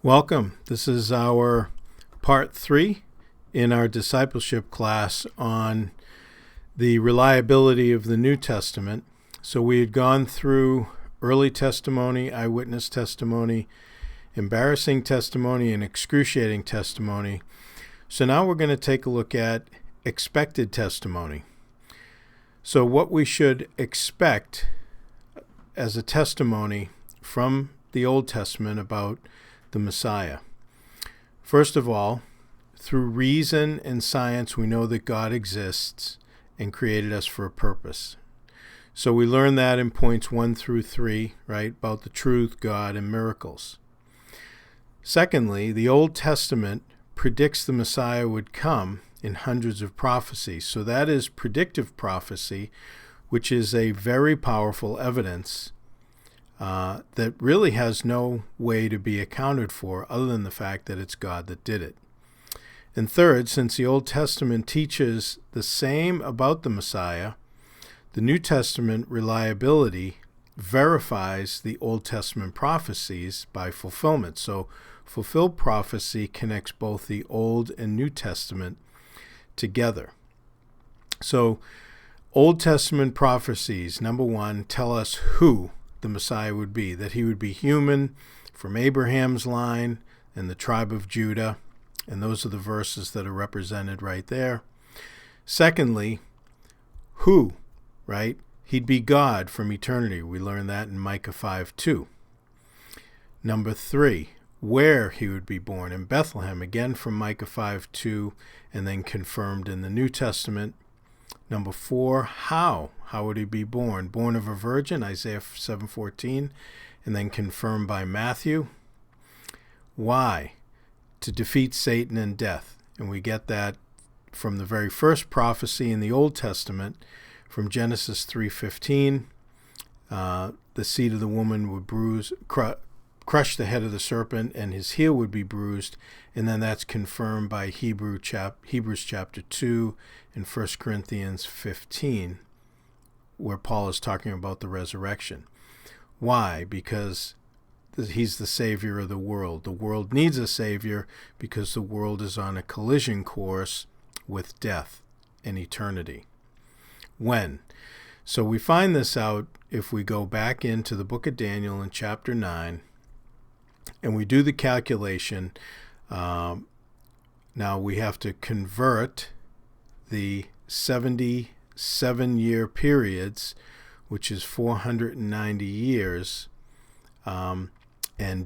Welcome. This is our part 3 in our discipleship class on the reliability of the New Testament. So we had gone through early testimony, eyewitness testimony, embarrassing testimony, and excruciating testimony. So now we're going to take a look at expected testimony. So what we should expect as a testimony from the Old Testament about the Messiah. First of all, through reason and science, we know that God exists and created us for a purpose. So we learn that in points 1 through 3, right, about the truth, God, and miracles. Secondly, the Old Testament predicts the Messiah would come in hundreds of prophecies. So that is predictive prophecy, which is a very powerful evidence that really has no way to be accounted for other than the fact that it's God that did it. And third, since the Old Testament teaches the same about the Messiah, the New Testament reliability verifies the Old Testament prophecies by fulfillment. So fulfilled prophecy connects both the Old and New Testament together. So Old Testament prophecies, number one, tell us who the Messiah would be, that he would be human from Abraham's line and the tribe of Judah. And those are the verses that are represented right there. Secondly, who, right? He'd be God from eternity. We learn that in Micah 5:2. Number 3, where he would be born, in Bethlehem, again from Micah 5:2, and then confirmed in the New Testament. Number 4, how would he be born? Born of a virgin, Isaiah 7:14, and then confirmed by Matthew. Why? To defeat Satan and death. And we get that from the very first prophecy in the Old Testament, from Genesis 3:15. The seed of the woman would crush the head of the serpent, and his heel would be bruised. And then that's confirmed by Hebrews chapter 2 and 1 Corinthians 15, where Paul is talking about the resurrection. Why? Because he's the Savior of the world. The world needs a Savior because the world is on a collision course with death and eternity. When? So we find this out if we go back into the book of Daniel in chapter 9, and we do the calculation. Now we have to convert the 77-year periods, which is 490 years, and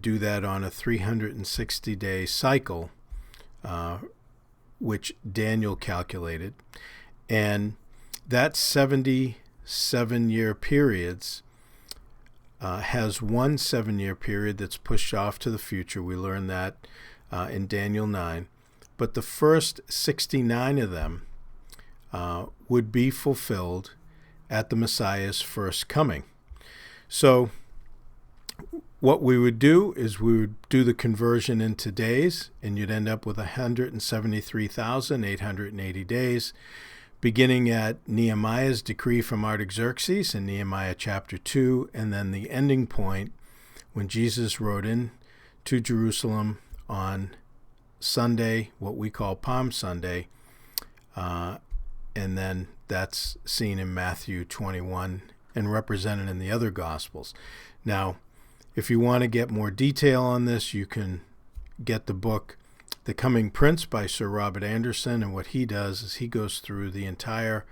do that on a 360-day cycle, which Daniel calculated. And that 77-year periods has one 7-year period that's pushed off to the future. We learn that in Daniel 9. But the first 69 of them would be fulfilled at the Messiah's first coming. So what we would do is we would do the conversion into days, and you'd end up with 173,880 days, beginning at Nehemiah's decree from Artaxerxes in Nehemiah chapter 2, and then the ending point when Jesus rode in to Jerusalem on Sunday, what we call Palm Sunday, and then that's seen in Matthew 21 and represented in the other Gospels. Now, if you want to get more detail on this, you can get the book The Coming Prince by Sir Robert Anderson, and what he does is he goes through the entire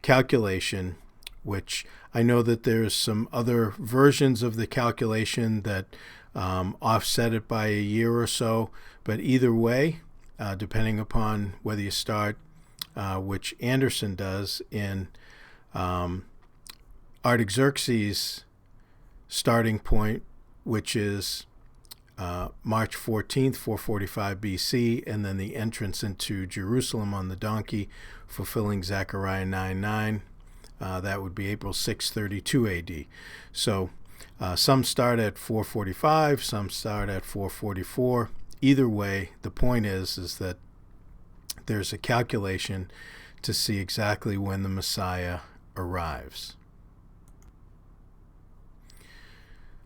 calculation, which I know that there's some other versions of the calculation that offset it by a year or so, but either way, depending upon whether you start, which Anderson does, in Artaxerxes' starting point, which is March 14th, 445 BC, and then the entrance into Jerusalem on the donkey, fulfilling Zechariah 9:9. That would be April 632 AD. So some start at 445, some start at 444. Either way, the point is that there's a calculation to see exactly when the Messiah arrives.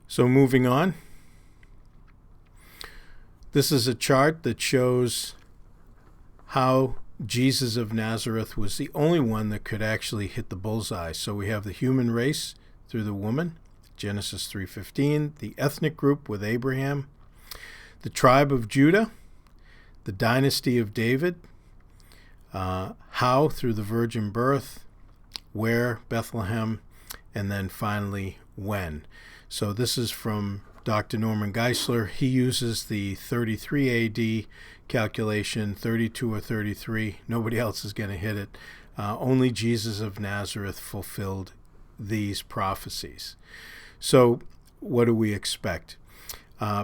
So moving on. This is a chart that shows how Jesus of Nazareth was the only one that could actually hit the bullseye. So we have the human race through the woman, Genesis 3:15, the ethnic group with Abraham, the tribe of Judah, the dynasty of David, how through the virgin birth, where, Bethlehem, and then finally when. So this is from Dr. Norman Geisler. He uses the 33 AD calculation, 32 or 33. Nobody else is going to hit it. Only Jesus of Nazareth fulfilled these prophecies. So what do we expect?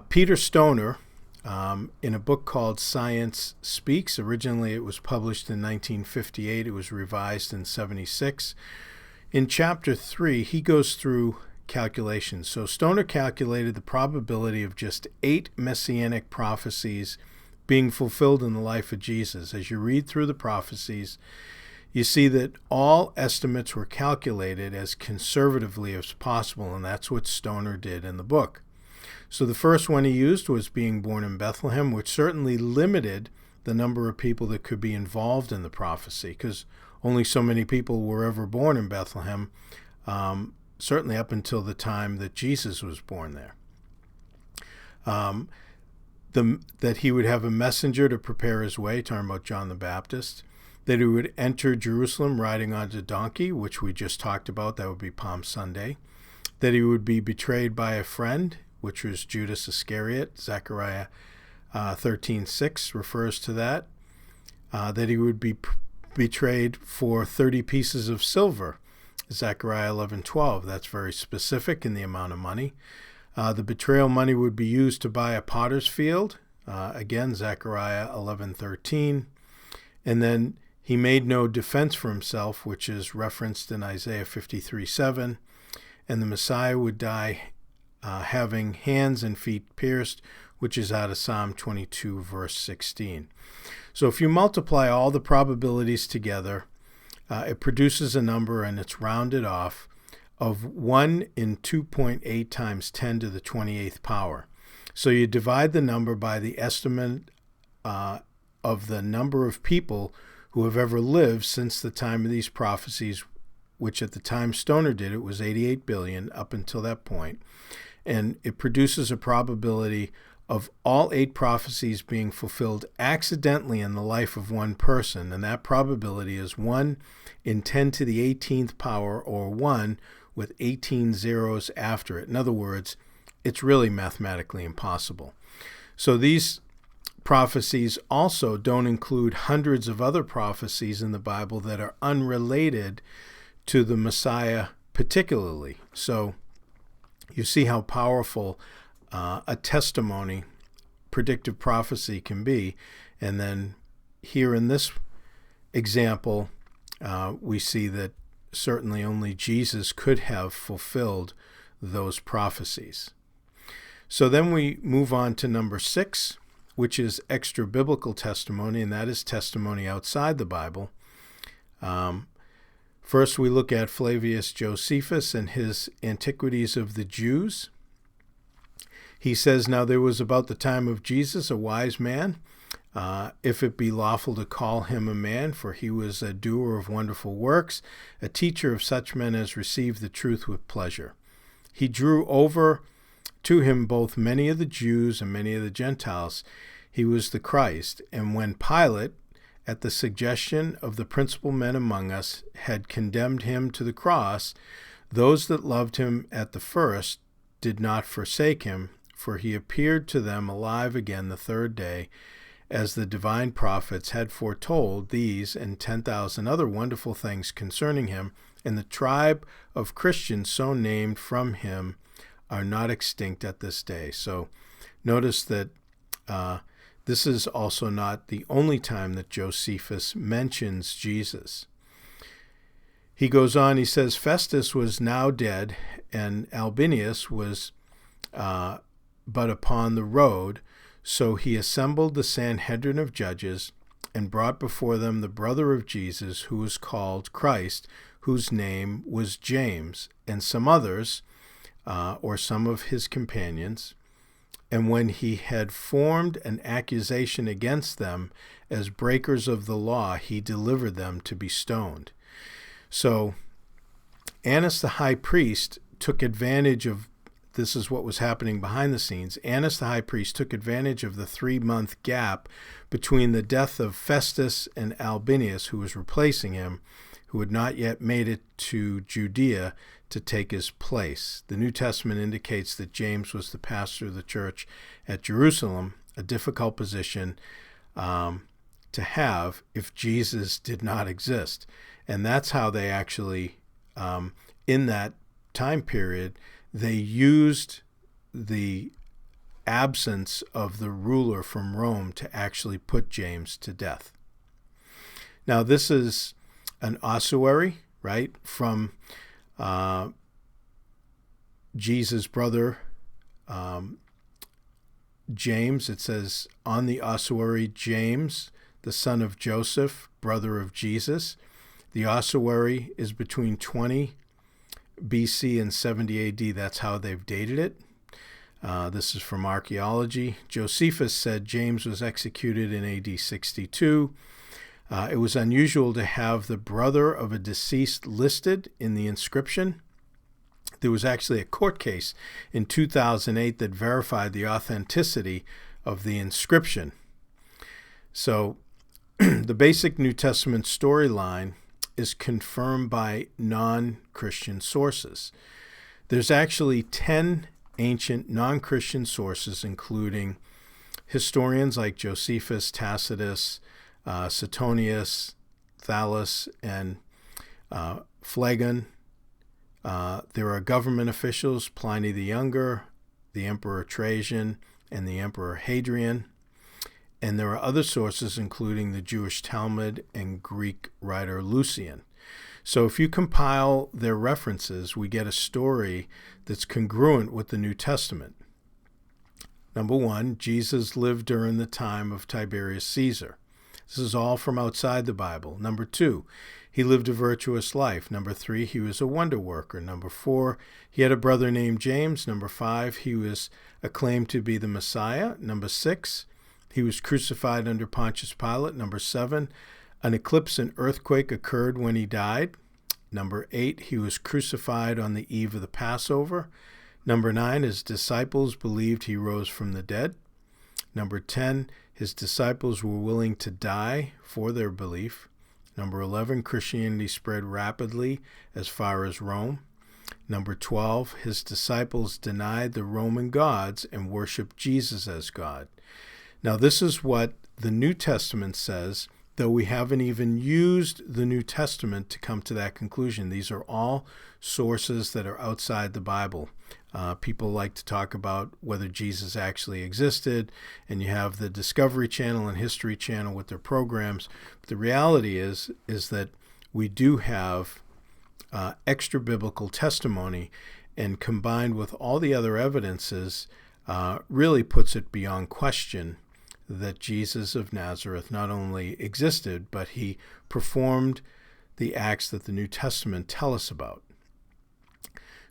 Peter Stoner, in a book called Science Speaks, originally it was published in 1958. It was revised in 76. In chapter 3, he goes through calculations. So Stoner calculated the probability of just 8 messianic prophecies being fulfilled in the life of Jesus. As you read through the prophecies, you see that all estimates were calculated as conservatively as possible, and that's what Stoner did in the book. So the first one he used was being born in Bethlehem, which certainly limited the number of people that could be involved in the prophecy, because only so many people were ever born in Bethlehem, certainly up until the time that Jesus was born there. That he would have a messenger to prepare his way, talking about John the Baptist, that he would enter Jerusalem riding on a donkey, which we just talked about, that would be Palm Sunday, that he would be betrayed by a friend, which was Judas Iscariot. Zechariah 13:6 refers to that, that he would be betrayed for 30 pieces of silver, Zechariah 11:12. That's very specific in the amount of money. The betrayal money would be used to buy a potter's field, again, Zechariah 11:13. And then he made no defense for himself, which is referenced in Isaiah 53:7. And the Messiah would die having hands and feet pierced, which is out of Psalm 22, verse 16. So if you multiply all the probabilities together, it produces a number, and it's rounded off, of 1 in 2.8 times 10 to the 28th power. So you divide the number by the estimate of the number of people who have ever lived since the time of these prophecies, which at the time Stoner did, it was 88 billion up until that point. And it produces a probability of all 8 prophecies being fulfilled accidentally in the life of one person. And that probability is 1 in 10 to the 18th power, or 1 with 18 zeros after it. In other words, it's really mathematically impossible. So these prophecies also don't include hundreds of other prophecies in the Bible that are unrelated to the Messiah particularly. So you see how powerful a testimony, predictive prophecy, can be. And then here in this example, we see that certainly only Jesus could have fulfilled those prophecies. So then we move on to number 6, which is extra biblical testimony, and that is testimony outside the Bible. First, we look at Flavius Josephus and his Antiquities of the Jews. He says, "Now there was about the time of Jesus a wise man, if it be lawful to call him a man, for he was a doer of wonderful works, a teacher of such men as received the truth with pleasure. He drew over to him both many of the Jews and many of the Gentiles. He was the Christ. And when Pilate, at the suggestion of the principal men among us, had condemned him to the cross, those that loved him at the first did not forsake him, for he appeared to them alive again the third day, as the divine prophets had foretold these and 10,000 other wonderful things concerning him, and the tribe of Christians so named from him are not extinct at this day." So notice that this is also not the only time that Josephus mentions Jesus. He goes on, he says, "Festus was now dead, and Albinus was but upon the road. So he assembled the Sanhedrin of judges and brought before them the brother of Jesus, who was called Christ, whose name was James, and some others, or some of his companions. And when he had formed an accusation against them as breakers of the law, he delivered them to be stoned. So Annas the high priest took advantage of, this is what was happening behind the scenes. Annas the high priest took advantage of the 3-month gap between the death of Festus and Albinus, who was replacing him, who had not yet made it to Judea to take his place. The New Testament indicates that James was the pastor of the church at Jerusalem, a difficult position to have if Jesus did not exist. And that's how they actually, in that time period, they used the absence of the ruler from Rome to actually put James to death. Now, this is an ossuary, right, from Jesus' brother James. It says, on the ossuary, James, the son of Joseph, brother of Jesus. The ossuary is between 20 BC and 70 AD. That's how they've dated it. This is from archaeology. Josephus said James was executed in AD 62. It was unusual to have the brother of a deceased listed in the inscription. There was actually a court case in 2008 that verified the authenticity of the inscription. So the basic New Testament storyline is confirmed by non-Christian sources. There's actually 10 ancient non-Christian sources, including historians like Josephus, Tacitus, Suetonius, Thallus, and Phlegon. There are government officials, Pliny the Younger, the Emperor Trajan, and the Emperor Hadrian. And there are other sources, including the Jewish Talmud and Greek writer Lucian. So if you compile their references, we get a story that's congruent with the New Testament. Number one, Jesus lived during the time of Tiberius Caesar. This is all from outside the Bible. Number two, he lived a virtuous life. Number three, he was a wonder worker. Number four, he had a brother named James. Number five, he was acclaimed to be the Messiah. Number six, he was crucified under Pontius Pilate. Number seven, an eclipse and earthquake occurred when he died. Number eight, he was crucified on the eve of the Passover. Number nine, his disciples believed he rose from the dead. Number 10, his disciples were willing to die for their belief. Number 11, Christianity spread rapidly as far as Rome. Number 12, his disciples denied the Roman gods and worshiped Jesus as God. Now, this is what the New Testament says, though we haven't even used the New Testament to come to that conclusion. These are all sources that are outside the Bible. People like to talk about whether Jesus actually existed, and you have the Discovery Channel and History Channel with their programs. But the reality is that we do have extra biblical testimony, and combined with all the other evidences, really puts it beyond question that Jesus of Nazareth not only existed, but he performed the acts that the New Testament tell us about.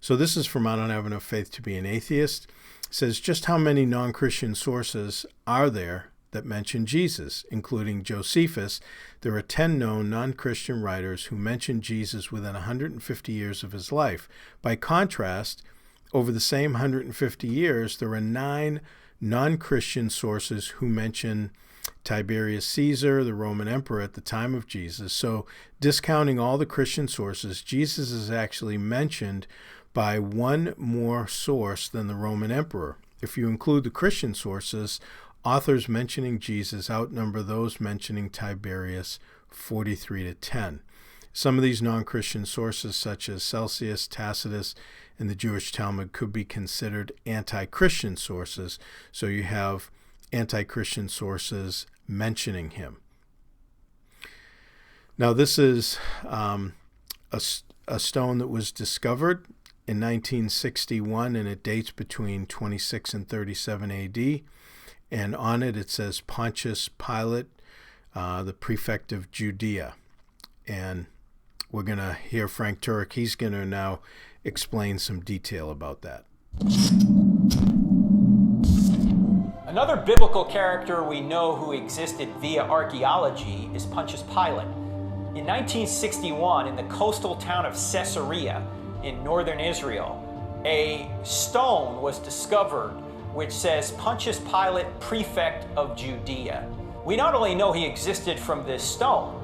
So this is from I Don't Have Enough Faith to Be an Atheist. It says, just how many non-Christian sources are there that mention Jesus, including Josephus? There are 10 known non-Christian writers who mention Jesus within 150 years of his life. By contrast, over the same 150 years, there are 9 non-Christian sources who mention Tiberius Caesar, the Roman emperor at the time of Jesus. So discounting all the Christian sources, Jesus is actually mentioned by one more source than the Roman emperor. If you include the Christian sources, authors mentioning Jesus outnumber those mentioning Tiberius 43-10. Some of these non-Christian sources, such as Celsius, Tacitus, and the Jewish Talmud, could be considered anti-Christian sources. So you have anti-Christian sources mentioning him. Now, this is a stone that was discovered in 1961, and it dates between 26 and 37 AD. And on it, it says Pontius Pilate, the prefect of Judea. And we're going to hear Frank Turek. He's going to now explain some detail about that. Another biblical character we know who existed via archaeology is Pontius Pilate. In 1961, in the coastal town of Caesarea in northern Israel, a stone was discovered which says Pontius Pilate, prefect of Judea. We not only know he existed from this stone,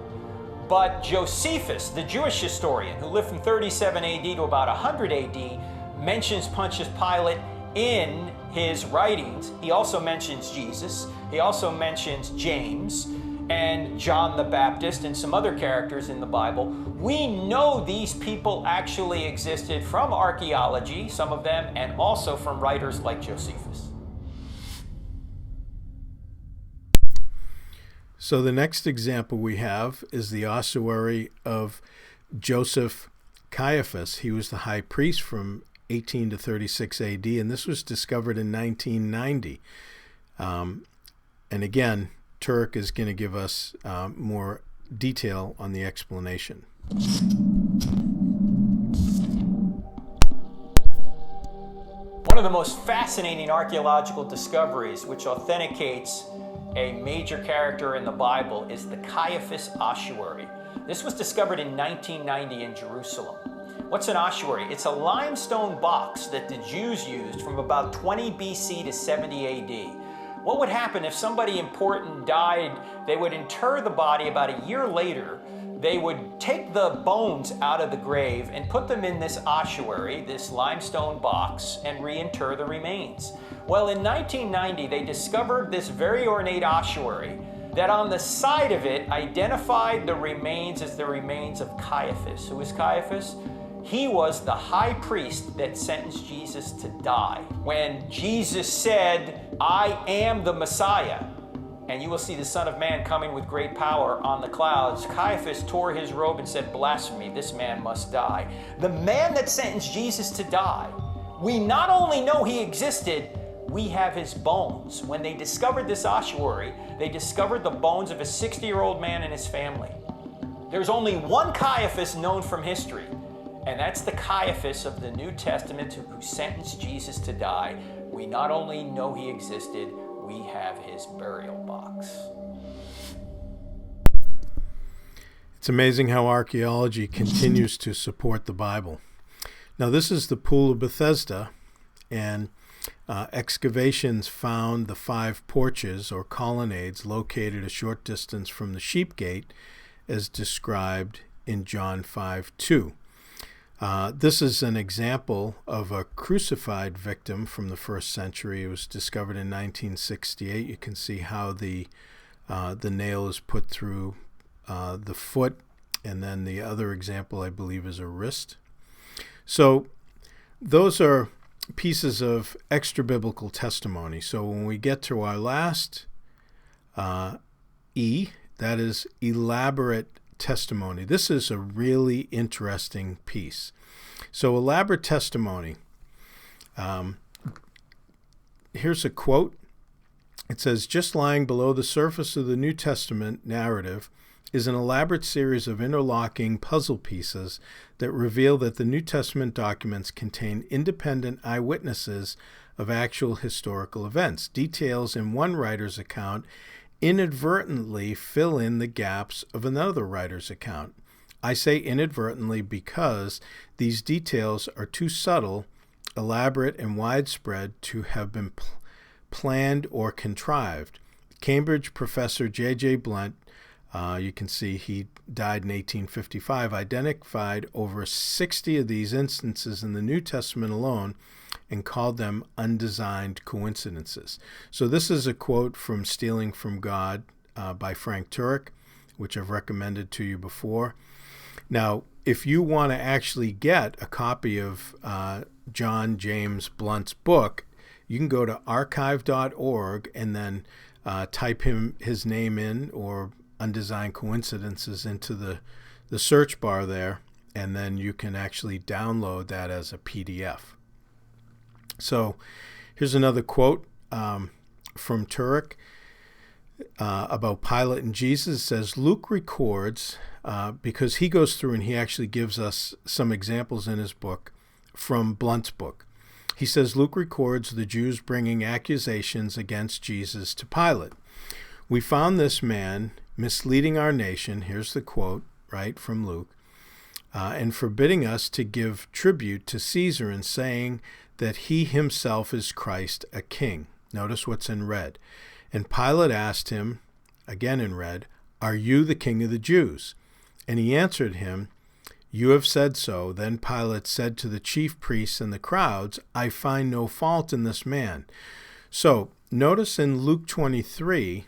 but Josephus, the Jewish historian who lived from 37 AD to about 100 AD, mentions Pontius Pilate in his writings. He also mentions Jesus. He also mentions James and John the Baptist and some other characters in the Bible. We know these people actually existed from archaeology, some of them, and also from writers like Josephus. So the next example we have is the ossuary of Joseph Caiaphas. He was the high priest from 18 to 36 AD, and this was discovered in 1990. And again, Turek is going to give us more detail on the explanation. One of the most fascinating archaeological discoveries which authenticates a major character in the Bible is the Caiaphas ossuary. This was discovered in 1990 in Jerusalem. What's an ossuary? It's a limestone box that the Jews used from about 20 BC to 70 AD. What would happen if somebody important died? They would inter the body about a year later. They would take the bones out of the grave and put them in this ossuary, this limestone box, and reinter the remains. Well, in 1990, they discovered this very ornate ossuary that on the side of it identified the remains as the remains of Caiaphas. Who is Caiaphas? He was the high priest that sentenced Jesus to die. When Jesus said, "I am the Messiah, and you will see the Son of Man coming with great power on the clouds," Caiaphas tore his robe and said, "Blasphemy, this man must die." The man that sentenced Jesus to die, we not only know he existed, we have his bones. When they discovered this ossuary, they discovered the bones of a 60-year-old man and his family. There's only one Caiaphas known from history, and that's the Caiaphas of the New Testament who sentenced Jesus to die. We not only know he existed, we have his burial box. It's amazing how archaeology continues to support the Bible. Now, this is the Pool of Bethesda, and excavations found the 5 porches or colonnades located a short distance from the sheep gate as described in John 5:2. This is an example of a crucified victim from the 1st century. It was discovered in 1968. You can see how the nail is put through the foot, and then the other example, I believe, is a wrist. So those are pieces of extra-biblical testimony. So when we get to our last E, that is elaborate testimony. This is a really interesting piece. So elaborate testimony. Here's a quote. It says, "Just lying below the surface of the New Testament narrative is an elaborate series of interlocking puzzle pieces that reveal that the New Testament documents contain independent eyewitnesses of actual historical events. Details in one writer's account inadvertently fill in the gaps of another writer's account. I say inadvertently because these details are too subtle, elaborate, and widespread to have been planned or contrived." Cambridge professor J.J. Blunt, you can see he died in 1855, identified over 60 of these instances in the New Testament alone and called them undesigned coincidences. So this is a quote from Stealing from God by Frank Turek, which I've recommended to you before. Now, if you want to actually get a copy of John James Blunt's book, you can go to archive.org and then type his name in, or undesigned coincidences, into the search bar there, and then you can actually download that as a PDF. So here's another quote from Turek about Pilate and Jesus. It says, Luke records, because he goes through and he actually gives us some examples in his book from Blunt's book. He says Luke records the Jews bringing accusations against Jesus to Pilate. We found this man misleading our nation, here's the quote, right, from Luke, and forbidding us to give tribute to Caesar and saying that he himself is Christ, a king. Notice what's in red. And Pilate asked him, again in red, "Are you the king of the Jews?" And he answered him, "You have said so." Then Pilate said to the chief priests and the crowds, "I find no fault in this man." So notice in Luke 23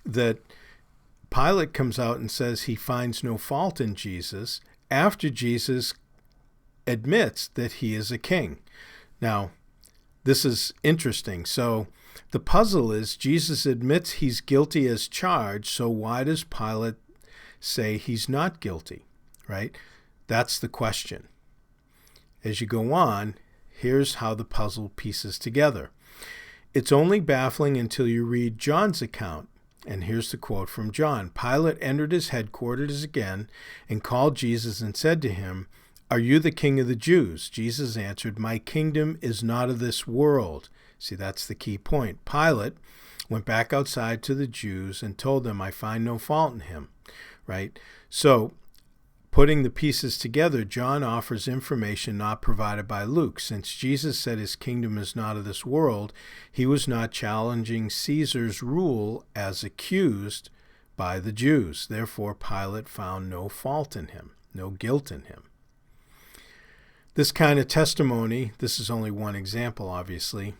that Pilate comes out and says he finds no fault in Jesus after Jesus admits that he is a king. Now, this is interesting. So the puzzle is Jesus admits he's guilty as charged, so why does Pilate say he's not guilty, right? That's the question. As you go on, here's how the puzzle pieces together. It's only baffling until you read John's account. And here's the quote from John. Pilate entered his headquarters again and called Jesus and said to him, "Are you the king of the Jews?" Jesus answered, "My kingdom is not of this world." See, that's the key point. Pilate went back outside to the Jews and told them, "I find no fault in him." Right? So, putting the pieces together, John offers information not provided by Luke. Since Jesus said his kingdom is not of this world, he was not challenging Caesar's rule as accused by the Jews. Therefore, Pilate found no fault in him, no guilt in him. This kind of testimony, this is only one example, obviously,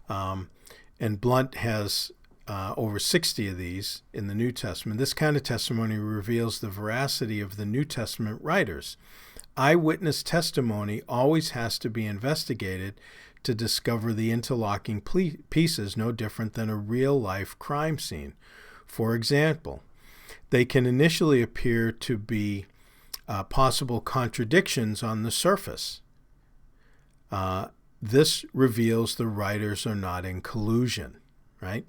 and Blunt has over 60 of these in the New Testament. This kind of testimony reveals the veracity of the New Testament writers. Eyewitness testimony always has to be investigated to discover the interlocking pieces, no different than a real-life crime scene. For example, they can initially appear to be possible contradictions on the surface. This reveals the writers are not in collusion, right?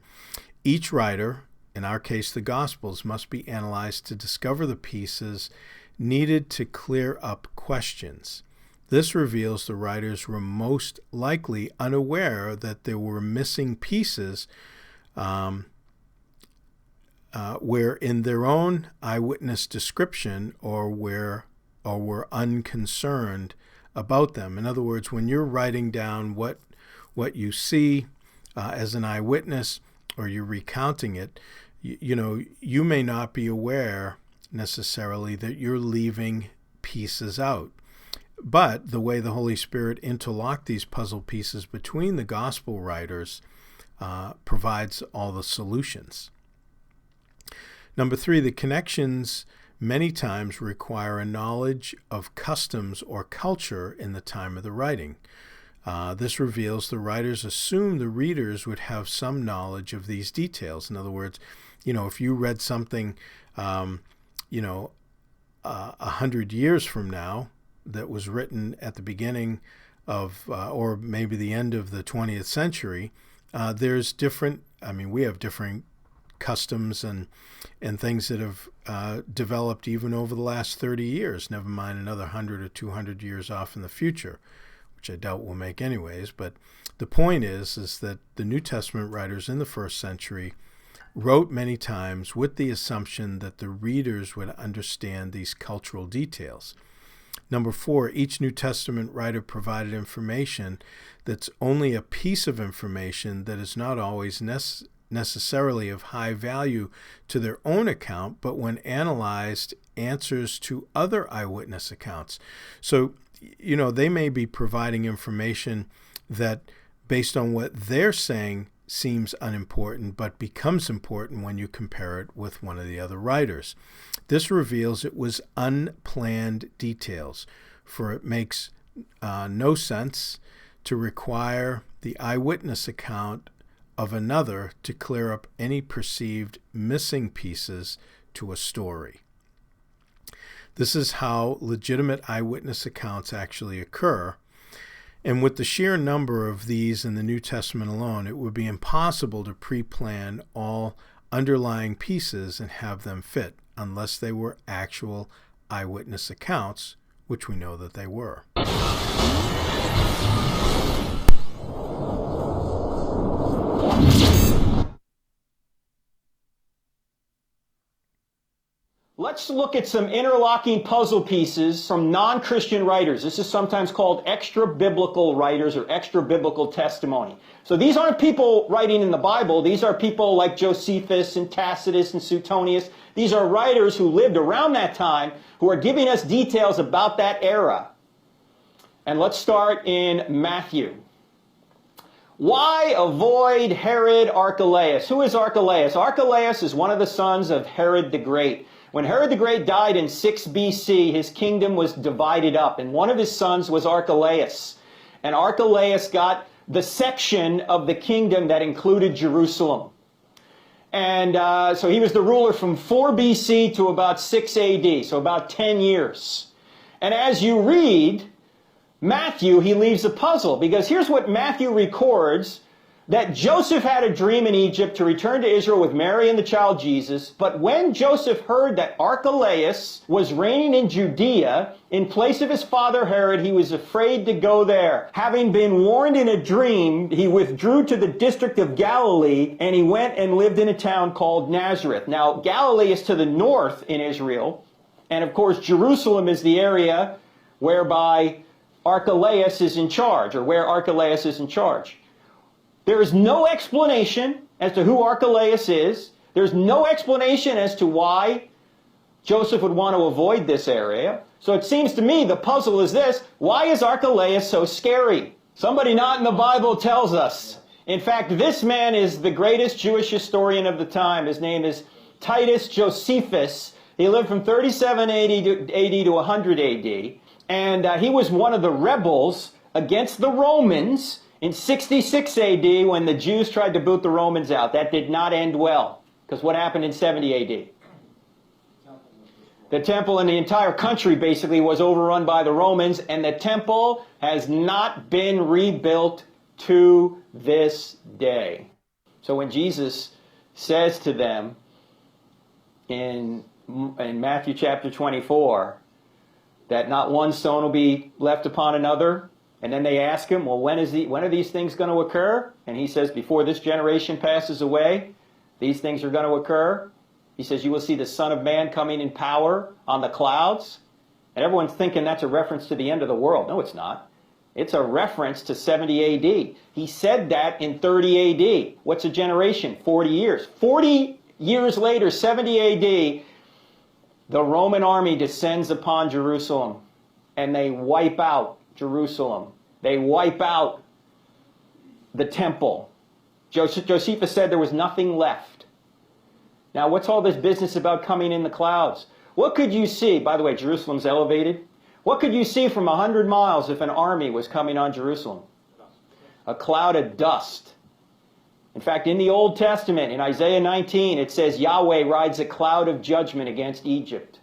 Each writer, in our case the Gospels, must be analyzed to discover the pieces needed to clear up questions. This reveals the writers were most likely unaware that there were missing pieces where in their own eyewitness description or were unconcerned about them. In other words, when you're writing down what you see as an eyewitness or you're recounting it, you may not be aware necessarily that you're leaving pieces out. But the way the Holy Spirit interlocked these puzzle pieces between the gospel writers provides all the solutions. Number 3, the connections many times require a knowledge of customs or culture in the time of the writing. This reveals the writers assumed the readers would have some knowledge of these details. In other words, if you read something, 100 years from now that was written at the beginning of, or maybe the end of the 20th century, there's different, we have different customs and things that have developed even over the last 30 years, never mind another 100 or 200 years off in the future, which I doubt we'll make anyways. But the point is that the New Testament writers in the first century wrote many times with the assumption that the readers would understand these cultural details. Number 4, each New Testament writer provided information that's only a piece of information that is not always necessarily of high value to their own account, but when analyzed, answers to other eyewitness accounts. So, they may be providing information that, based on what they're saying, seems unimportant, but becomes important when you compare it with one of the other writers. This reveals it was unplanned details, for it makes no sense to require the eyewitness account of another to clear up any perceived missing pieces to a story. This is how legitimate eyewitness accounts actually occur. And with the sheer number of these in the New Testament alone, it would be impossible to pre-plan all underlying pieces and have them fit, unless they were actual eyewitness accounts, which we know that they were. Let's look at some interlocking puzzle pieces from non-Christian writers. This is sometimes called extra-biblical writers or extra-biblical testimony. So these aren't people writing in the Bible. These are people like Josephus and Tacitus and Suetonius. These are writers who lived around that time who are giving us details about that era. And let's start in Matthew. Why avoid Herod Archelaus? Who is Archelaus? Archelaus is one of the sons of Herod the Great. When Herod the Great died in 6 BC, his kingdom was divided up, and one of his sons was Archelaus. And Archelaus got the section of the kingdom that included Jerusalem. And so he was the ruler from 4 BC to about 6 AD, so about 10 years. And as you read Matthew, he leaves a puzzle, because here's what Matthew records: that Joseph had a dream in Egypt to return to Israel with Mary and the child Jesus. But when Joseph heard that Archelaus was reigning in Judea in place of his father Herod, he was afraid to go there. Having been warned in a dream, he withdrew to the district of Galilee, and he went and lived in a town called Nazareth. Now, Galilee is to the north in Israel, and of course Jerusalem is the area whereby Archelaus is in charge, or where Archelaus is in charge. There is no explanation as to who Archelaus is. There's no explanation as to why Joseph would want to avoid this area. So it seems to me the puzzle is this: why is Archelaus so scary? Somebody not in the Bible tells us. In fact, this man is the greatest Jewish historian of the time. His name is Titus Josephus. He lived from 37 AD to 100 AD. And he was one of the rebels against the Romans in 66 AD, when the Jews tried to boot the Romans out. That did not end well, because what happened in 70 AD? The temple in the entire country basically was overrun by the Romans, and the temple has not been rebuilt to this day. So when Jesus says to them in Matthew chapter 24 that not one stone will be left upon another, and then they ask him, well, when are these things going to occur? And he says, before this generation passes away, these things are going to occur. He says, you will see the Son of Man coming in power on the clouds. And everyone's thinking that's a reference to the end of the world. No, it's not. It's a reference to 70 AD. He said that in 30 AD. What's a generation? 40 years. 40 years later, 70 AD, the Roman army descends upon Jerusalem, and they wipe out Jerusalem. They wipe out the temple. Josephus said there was nothing left. Now, what's all this business about coming in the clouds? What could you see? By the way, Jerusalem's elevated. What could you see from 100 miles if an army was coming on Jerusalem? A cloud of dust. In fact, in the Old Testament, in Isaiah 19, it says Yahweh rides a cloud of judgment against Egypt.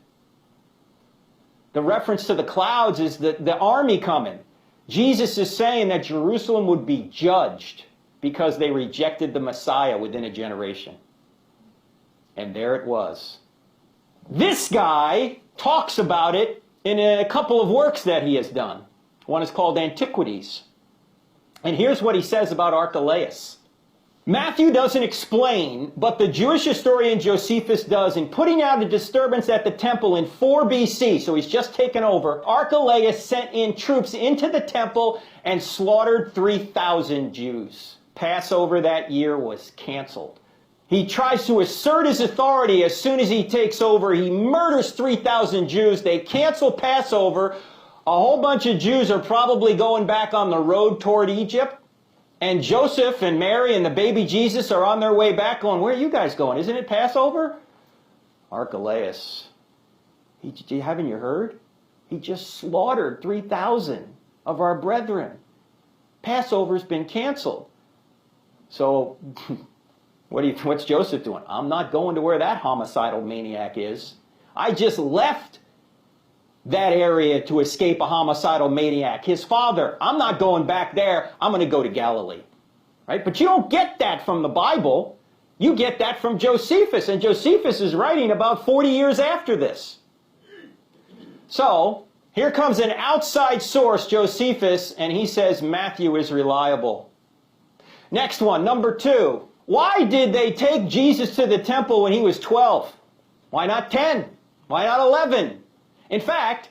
The reference to the clouds is the army coming. Jesus is saying that Jerusalem would be judged because they rejected the Messiah within a generation. And there it was. This guy talks about it in a couple of works that he has done. One is called Antiquities. And here's what he says about Archelaus. Matthew doesn't explain, but the Jewish historian Josephus does. In putting out a disturbance at the temple in 4 BC, so he's just taken over, Archelaus sent in troops into the temple and slaughtered 3,000 Jews. Passover that year was canceled. He tries to assert his authority as soon as he takes over. He murders 3,000 Jews. They cancel Passover. A whole bunch of Jews are probably going back on the road toward Egypt. And Joseph and Mary and the baby Jesus are on their way back going, where are you guys going? Isn't it Passover? Archelaus, haven't you heard? He just slaughtered 3,000 of our brethren. Passover's been canceled. So what's Joseph doing? I'm not going to where that homicidal maniac is. I just left that area to escape a homicidal maniac. His father, I'm not going back there. I'm going to go to Galilee. Right? But you don't get that from the Bible. You get that from Josephus. And Josephus is writing about 40 years after this. So, Here comes an outside source, Josephus, and he says Matthew is reliable. Next one, number 2. Why did they take Jesus to the temple when he was 12? Why not 10? Why not 11? In fact,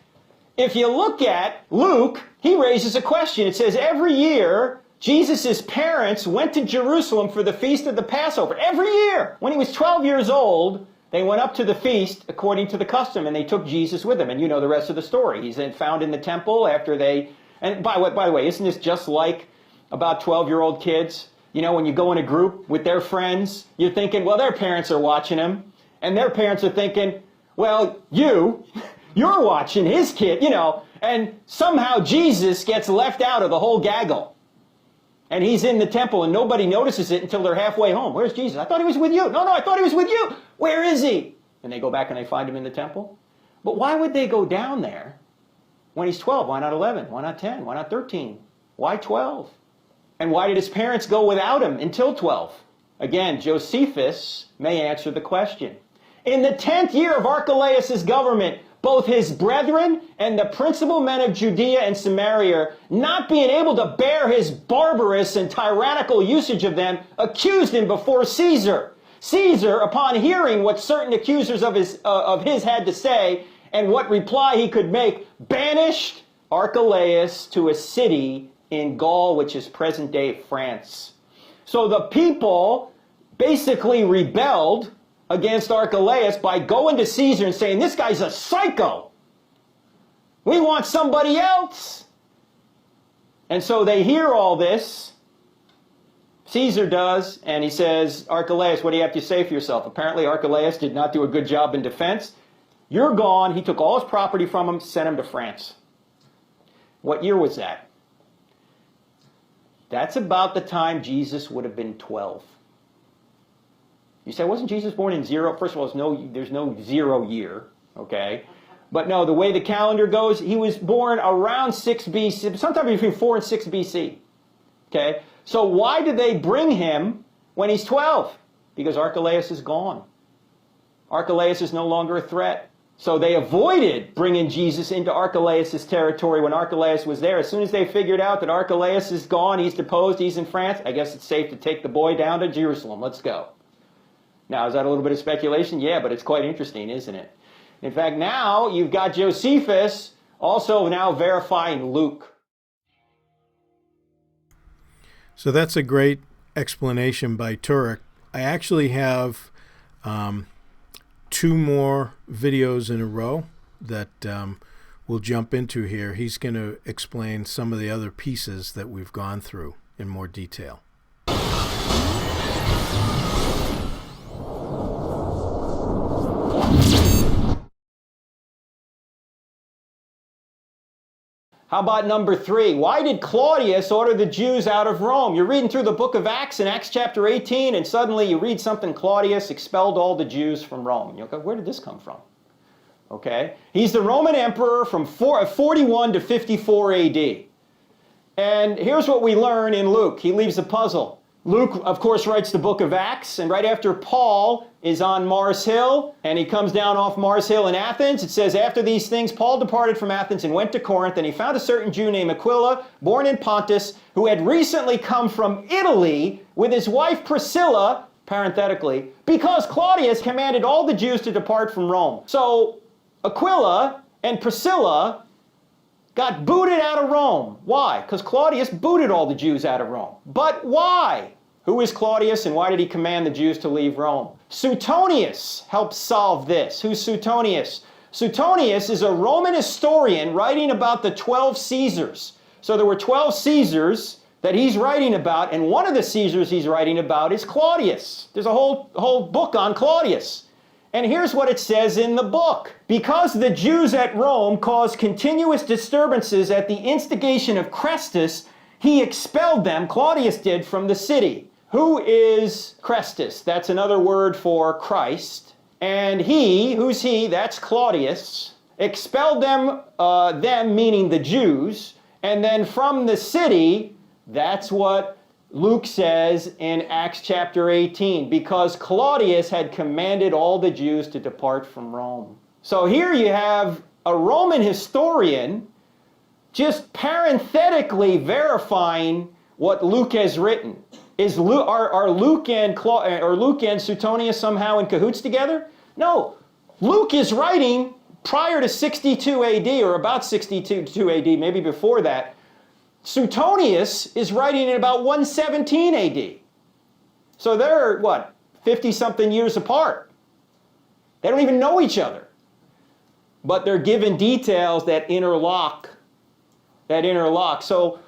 if you look at Luke, he raises a question. It says every year, Jesus' parents went to Jerusalem for the feast of the Passover. Every year. When he was 12 years old, they went up to the feast according to the custom, and they took Jesus with them. And you know the rest of the story. He's then found in the temple after they... And by the way, isn't this just like about 12-year-old kids? You know, when you go in a group with their friends, you're thinking, well, their parents are watching them. And their parents are thinking, well, you're watching his kid, you know. And somehow Jesus gets left out of the whole gaggle. And he's in the temple and nobody notices it until they're halfway home. Where's Jesus? I thought he was with you. No, I thought he was with you. Where is he? And they go back and they find him in the temple. But why would they go down there when he's 12? Why not 11? Why not 10? Why not 13? Why 12? And why did his parents go without him until 12? Again, Josephus may answer the question. In the 10th year of Archelaus' government, both his brethren and the principal men of Judea and Samaria, not being able to bear his barbarous and tyrannical usage of them, accused him before Caesar. Caesar, upon hearing what certain accusers of his had to say and what reply he could make, banished Archelaus to a city in Gaul, which is present-day France. So the people basically rebelled against Archelaus by going to Caesar and saying, this guy's a psycho. We want somebody else. And so they hear all this. Caesar does, and he says, Archelaus, what do you have to say for yourself? Apparently Archelaus did not do a good job in defense. You're gone. He took all his property from him, sent him to France. What year was that? That's about the time Jesus would have been 12. You say, wasn't Jesus born in 0? First of all, there's no 0 year, okay? But no, the way the calendar goes, he was born around 6 BC, sometime between 4 and 6 BC, okay? So why did they bring him when he's 12? Because Archelaus is gone. Archelaus is no longer a threat. So they avoided bringing Jesus into Archelaus' territory when Archelaus was there. As soon as they figured out that Archelaus is gone, he's deposed, he's in France, I guess it's safe to take the boy down to Jerusalem. Let's go. Now, is that a little bit of speculation? Yeah, but it's quite interesting, isn't it? In fact, now you've got Josephus also now verifying Luke. So that's a great explanation by Turek. I actually have 2 more videos in a row that we'll jump into here. He's going to explain some of the other pieces that we've gone through in more detail. How about number 3? Why did Claudius order the Jews out of Rome? You're reading through the book of Acts in Acts chapter 18, and suddenly you read something, Claudius expelled all the Jews from Rome. You go, where did this come from? Okay. He's the Roman emperor from 41 to 54 AD. And here's what we learn in Luke. He leaves a puzzle. Luke, of course, writes the book of Acts, and right after Paul is on Mars Hill, and he comes down off Mars Hill in Athens, it says, after these things, Paul departed from Athens and went to Corinth, and he found a certain Jew named Aquila, born in Pontus, who had recently come from Italy with his wife Priscilla, parenthetically, because Claudius commanded all the Jews to depart from Rome. So Aquila and Priscilla got booted out of Rome. Why? Because Claudius booted all the Jews out of Rome. But why? Who is Claudius and why did he command the Jews to leave Rome? Suetonius helps solve this. Who's Suetonius? Suetonius is a Roman historian writing about the 12 Caesars. So there were 12 Caesars that he's writing about, and one of the Caesars he's writing about is Claudius. There's a whole book on Claudius. And here's what it says in the book. Because the Jews at Rome caused continuous disturbances at the instigation of Chrestus, he expelled them, Claudius did, from the city. Who is Chrestus? That's another word for Christ. And he, who's he? That's Claudius. Expelled them meaning the Jews. And then from the city, that's what Luke says in Acts chapter 18, because Claudius had commanded all the Jews to depart from Rome. So here you have a Roman historian just parenthetically verifying what Luke has written. Are Luke and Suetonius somehow in cahoots together? No. Luke is writing prior to 62 AD, or about 62 AD, maybe before that. Suetonius is writing in about 117 AD. So they're, what, 50-something years apart. They don't even know each other. But they're given details that interlock. So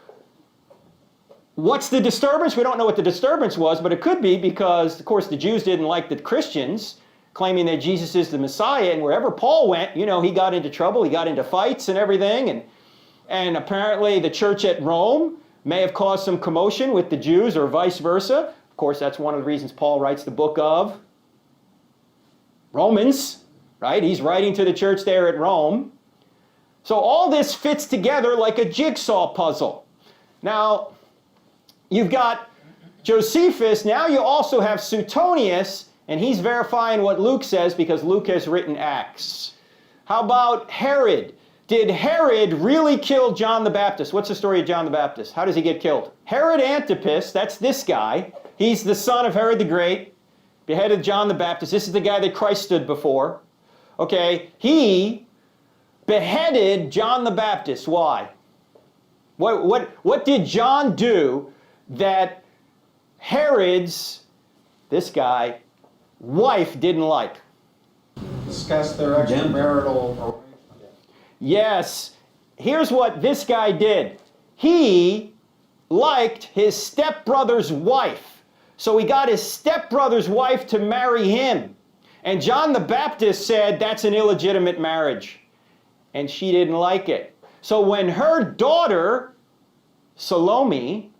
what's the disturbance? We don't know what the disturbance was, but it could be because, of course, the Jews didn't like the Christians claiming that Jesus is the Messiah, and wherever Paul went, you know, he got into trouble, he got into fights and everything, and apparently the church at Rome may have caused some commotion with the Jews or vice versa. Of course, that's one of the reasons Paul writes the book of Romans, right? He's writing to the church there at Rome. So all this fits together like a jigsaw puzzle. Now, you've got Josephus, now you also have Suetonius, and he's verifying what Luke says because Luke has written Acts. How about Herod? Did Herod really kill John the Baptist? What's the story of John the Baptist? How does he get killed? Herod Antipas, that's this guy. He's the son of Herod the Great, beheaded John the Baptist. This is the guy that Christ stood before. Okay, he beheaded John the Baptist. Why? What did John do that Herod's, this guy, wife didn't like? Discuss their extramarital arrangement. Yes. Here's what this guy did. He liked his stepbrother's wife. So he got his stepbrother's wife to marry him. And John the Baptist said that's an illegitimate marriage. And she didn't like it. So when her daughter, Salome,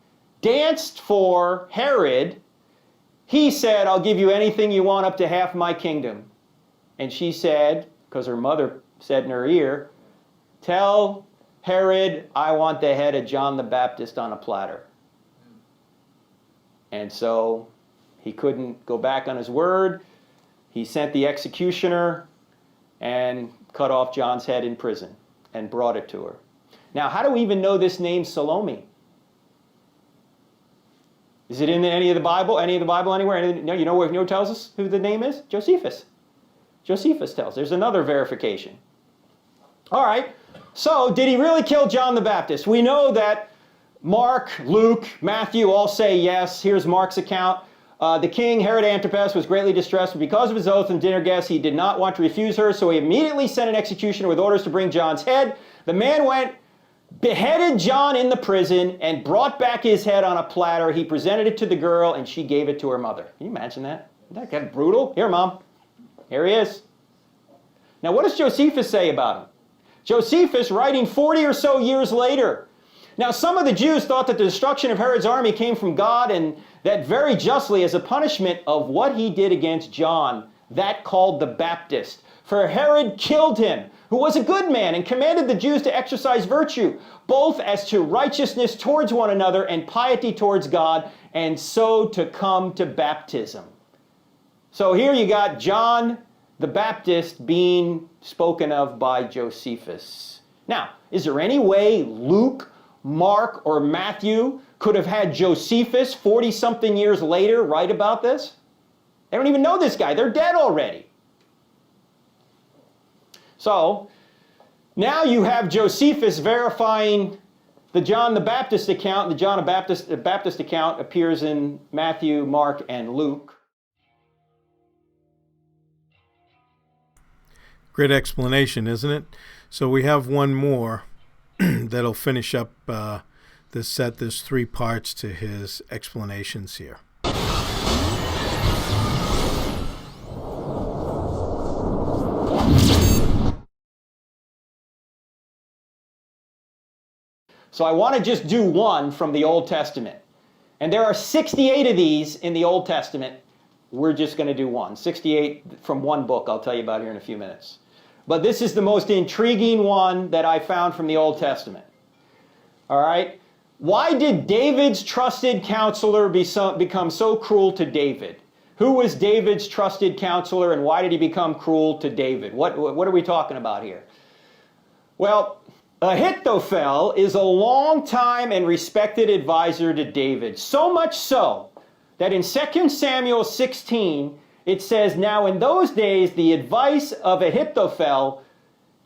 danced for Herod, he said, I'll give you anything you want up to half my kingdom. And she said, because her mother said in her ear, tell Herod I want the head of John the Baptist on a platter. And so he couldn't go back on his word. He sent the executioner and cut off John's head in prison and brought it to her. Now, how do we even know this name Salome? Is it in any of the Bible? Any of the Bible anywhere? No, you know what it tells us who the name is? Josephus. Josephus tells. There's another verification. All right. So, did he really kill John the Baptist? We know that Mark, Luke, Matthew all say yes. Here's Mark's account. The king, Herod Antipas, was greatly distressed, but because of his oath and dinner guests, he did not want to refuse her, so he immediately sent an executioner with orders to bring John's head. The man went, beheaded John in the prison, and brought back his head on a platter. He presented it to the girl, and she gave it to her mother. Can you imagine that? Isn't that kind of brutal? Here, Mom. Here he is. Now, what does Josephus say about him? Josephus, writing 40 or so years later. Now, some of the Jews thought that the destruction of Herod's army came from God, and that very justly as a punishment of what he did against John, that called the Baptist. For Herod killed him, who was a good man, and commanded the Jews to exercise virtue, both as to righteousness towards one another and piety towards God, and so to come to baptism. So here you got John the Baptist being spoken of by Josephus. Now, is there any way Luke, Mark, or Matthew could have had Josephus 40-something years later write about this? They don't even know this guy. They're dead already. So, now you have Josephus verifying the John the Baptist account. The John the Baptist account appears in Matthew, Mark, and Luke. Great explanation, isn't it? So we have one more that'll finish up this set. There's 3 parts to his explanations here. So I want to just do one from the Old Testament. And there are 68 of these in the Old Testament. We're just going to do one. 68 from one book I'll tell you about here in a few minutes. But this is the most intriguing one that I found from the Old Testament. All right? Why did David's trusted counselor become so cruel to David? Who was David's trusted counselor, and why did he become cruel to David? What are we talking about here? Well, Ahithophel is a long-time and respected advisor to David. So much so that in 2 Samuel 16, it says, "Now in those days the advice of Ahithophel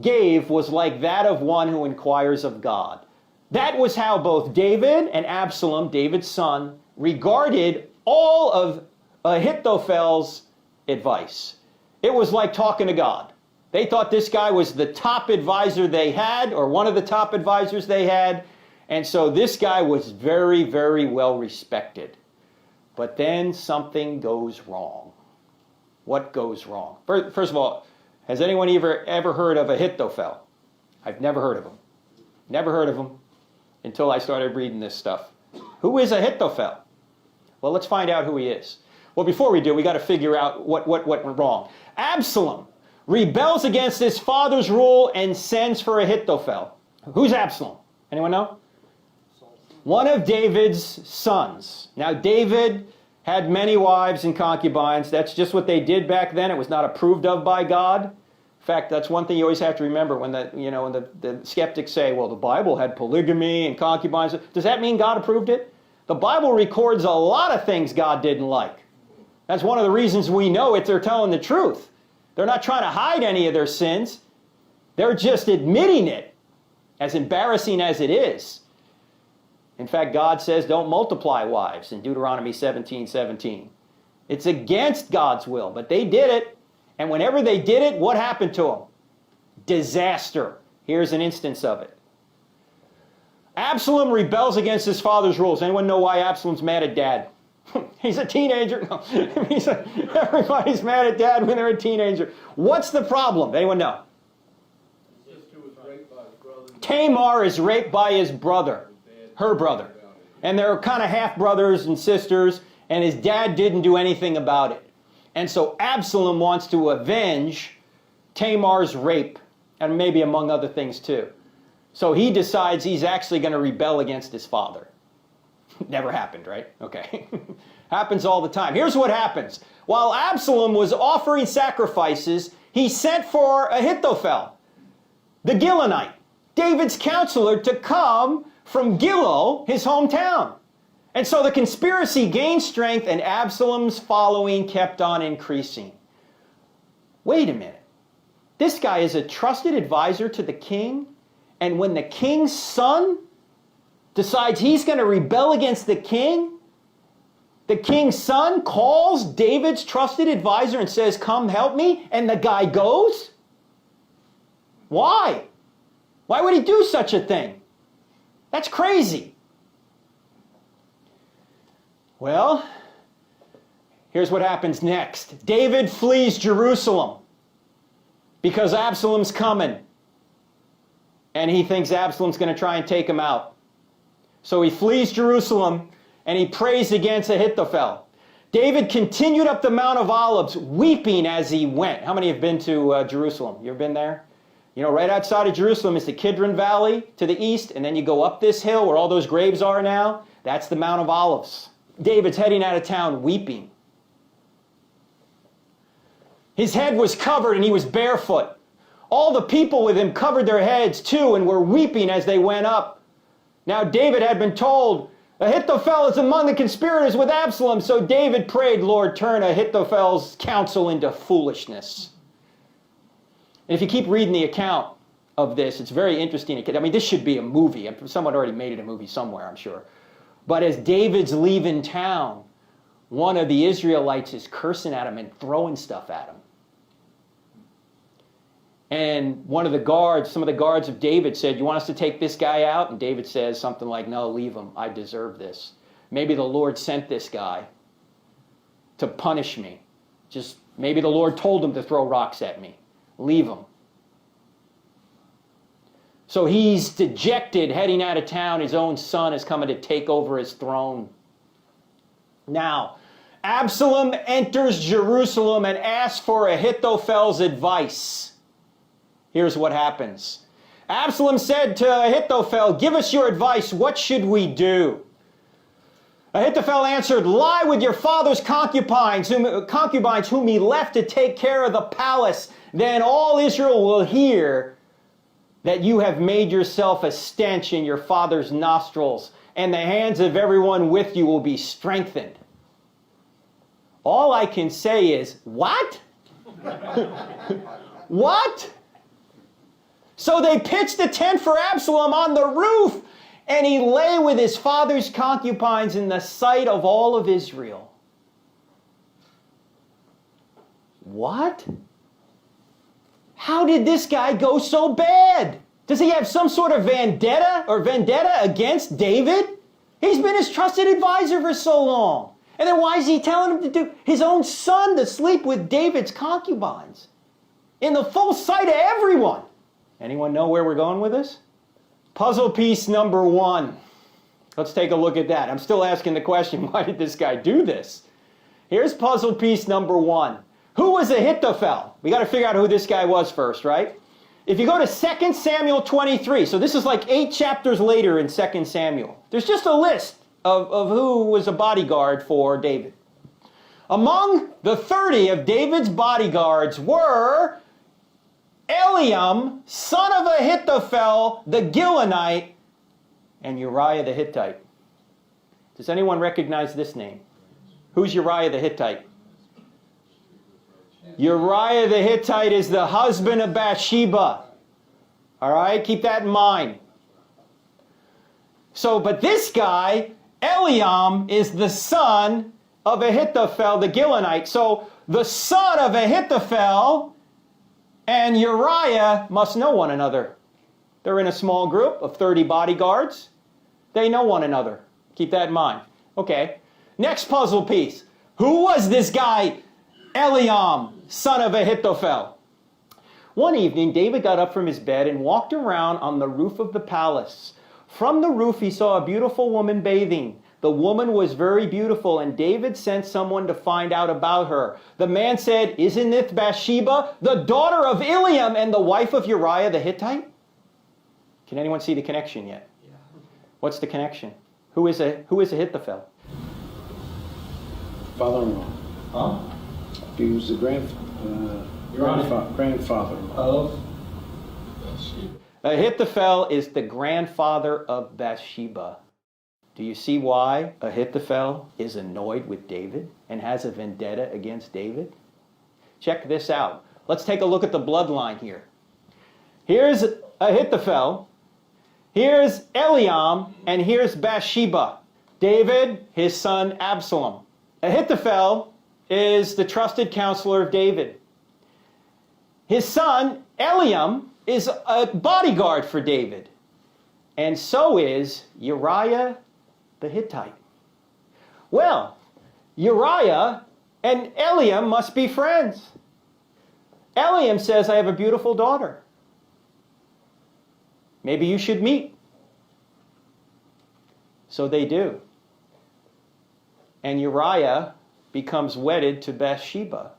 gave was like that of one who inquires of God." That was how both David and Absalom, David's son, regarded all of Ahithophel's advice. It was like talking to God. They thought this guy was the top advisor they had, or one of the top advisors they had, and so this guy was very, very well respected. But then something goes wrong. What goes wrong? First of all, has anyone ever heard of Ahithophel? I've never heard of him. Never heard of him until I started reading this stuff. Who is Ahithophel? Well, let's find out who he is. Well, before we do, we got to figure out what went wrong. Absalom rebels against his father's rule and sends for Ahithophel. Who's Absalom? Anyone know? One of David's sons. Now, David had many wives and concubines. That's just what they did back then. It was not approved of by God. In fact, that's one thing you always have to remember when the skeptics say, well, the Bible had polygamy and concubines. Does that mean God approved it? The Bible records a lot of things God didn't like. That's one of the reasons we know it. They're telling the truth. They're not trying to hide any of their sins. They're just admitting it, as embarrassing as it is. In fact, God says don't multiply wives in Deuteronomy 17:17. It's against God's will, but they did it. And whenever they did it, what happened to them? Disaster. Here's an instance of it. Absalom rebels against his father's rules. Anyone know why Absalom's mad at dad? He's a teenager. No. Everybody's mad at dad when they're a teenager. What's the problem? Anyone know? Tamar is raped by his brother, her brother. And they're kind of half-brothers and sisters, and his dad didn't do anything about it. And so Absalom wants to avenge Tamar's rape, and maybe among other things too. So he decides he's actually going to rebel against his father. Never happened, right? Okay. Happens all the time. Here's what happens. While Absalom was offering sacrifices, he sent for Ahithophel, the Gilonite, David's counselor, to come from Gilo, his hometown. And so the conspiracy gained strength, and Absalom's following kept on increasing. Wait a minute. This guy is a trusted advisor to the king, and when the king's son decides he's going to rebel against the king's son calls David's trusted advisor and says, "Come help me," and the guy goes? Why? Why would he do such a thing? That's crazy. Well, here's what happens next. David flees Jerusalem because Absalom's coming. And he thinks Absalom's going to try and take him out. So he flees Jerusalem and he prays against Ahithophel. David continued up the Mount of Olives, weeping as he went. How many have been to Jerusalem? You ever been there? You know, right outside of Jerusalem is the Kidron Valley to the east, and then you go up this hill where all those graves are now. That's the Mount of Olives. David's heading out of town weeping. His head was covered and he was barefoot. All the people with him covered their heads too and were weeping as they went up. Now David had been told, Ahithophel is among the conspirators with Absalom. So David prayed, "Lord, turn Ahithophel's counsel into foolishness." And if you keep reading the account of this, it's very interesting. I mean, this should be a movie. Someone already made it a movie somewhere, I'm sure. But as David's leaving town, one of the Israelites is cursing at him and throwing stuff at him. And some of the guards of David said, "You want us to take this guy out?" And David says something like, "No, leave him. I deserve this. Maybe the Lord sent this guy to punish me. Maybe the Lord told him to throw rocks at me. Leave him." So he's dejected, heading out of town. His own son is coming to take over his throne. Now, Absalom enters Jerusalem and asks for Ahithophel's advice. Here's what happens. Absalom said to Ahithophel, "Give us your advice. What should we do?" Ahithophel answered, "Lie with your father's concubines whom he left to take care of the palace. Then all Israel will hear that you have made yourself a stench in your father's nostrils, and the hands of everyone with you will be strengthened. All I can say is, what? What? So they pitched a tent for Absalom on the roof, and he lay with his father's concubines in the sight of all of Israel. What? How did this guy go so bad? Does he have some sort of vendetta against David? He's been his trusted advisor for so long. And then why is he telling him to do his own son to sleep with David's concubines? In the full sight of everyone. Anyone know where we're going with this? Puzzle piece number 1. Let's take a look at that. I'm still asking the question, why did this guy do this? Here's puzzle piece number 1. Who was Ahithophel? We got to figure out who this guy was first, right? If you go to 2 Samuel 23, so this is like 8 chapters later in 2 Samuel. There's just a list of who was a bodyguard for David. Among the 30 of David's bodyguards were Eliam, son of Ahithophel, the Gilonite, and Uriah the Hittite. Does anyone recognize this name? Who's Uriah the Hittite? Uriah the Hittite is the husband of Bathsheba. All right, keep that in mind. So, but this guy, Eliam, is the son of Ahithophel the Gilonite. So, the son of Ahithophel and Uriah must know one another. They're in a small group of 30 bodyguards. They know one another. Keep that in mind. Okay, next puzzle piece. Who was this guy, Eliam, son of Ahithophel? One evening, David got up from his bed and walked around on the roof of the palace. From the roof, he saw a beautiful woman bathing. The woman was very beautiful, and David sent someone to find out about her. The man said, "Isn't it Bathsheba, the daughter of Eliam and the wife of Uriah the Hittite?" Can anyone see the connection yet? Yeah. What's the connection? Who is Ahithophel? Father-in-law. Huh? He was the grandfather Of? Ahithophel is the grandfather of Bathsheba. Do you see why Ahithophel is annoyed with David and has a vendetta against David? Check this out. Let's take a look at the bloodline here. Here's Ahithophel, here's Eliam, and here's Bathsheba. David, his son Absalom. Ahithophel is the trusted counselor of David. His son Eliam is a bodyguard for David. And so is Uriah the Hittite. Well, Uriah and Eliam must be friends. Eliam says, "I have a beautiful daughter. Maybe you should meet." So they do. And Uriah becomes wedded to Bathsheba.